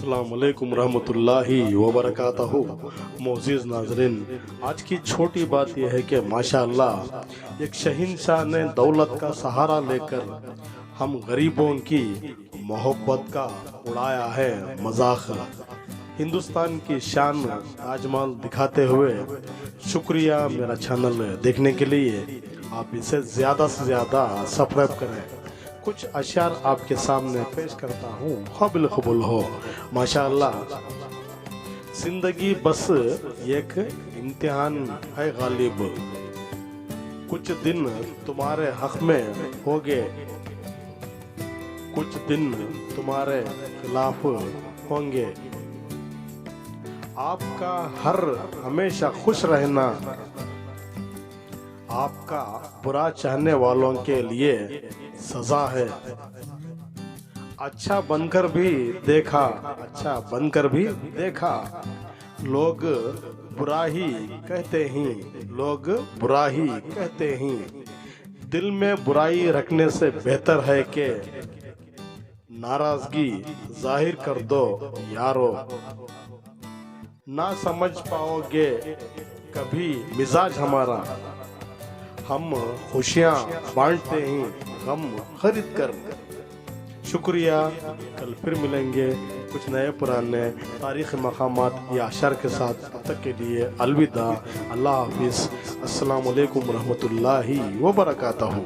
अस्सलाम वालेकुम रहमतुल्लाहि व बरकातहू। मोअज़्ज़िज़ नाज़रीन, आज की छोटी बात यह है कि माशाअल्लाह एक शहंशाह ने दौलत का सहारा लेकर हम गरीबों की मोहब्बत का उड़ाया है मजाक। हिंदुस्तान की शान ताजमहल दिखाते हुए शुक्रिया मेरा चैनल देखने के लिए। आप इसे ज़्यादा से ज़्यादा सब्सक्राइब करें। कुछ अशार आपके सामने पेश करता हूँ, काबिल कबूल हो। माशाअल्लाह, जिंदगी बस एक इम्तिहान है गालिब, कुछ दिन तुम्हारे हक में होंगे, कुछ दिन तुम्हारे खिलाफ होंगे। आपका हर हमेशा खुश रहना आपका बुरा चाहने वालों के लिए सजा है। अच्छा बनकर भी देखा, अच्छा बनकर भी देखा, लोग बुरा ही कहते हैं, लोग बुरा ही कहते हैं। दिल में बुराई रखने से बेहतर है कि नाराजगी जाहिर कर दो यारो। ना समझ पाओगे कभी मिजाज हमारा, हम खुशियाँ बांटते हैं गम खरीद कर। शुक्रिया, कल फिर मिलेंगे कुछ नए पुराने तारीख़ी मकामात या अशर के साथ। तब तक के लिए अलविदा, अल्लाह हाफिज़, अस्सलामु अलैकुम रहमतुल्लाहि व बरकातहू।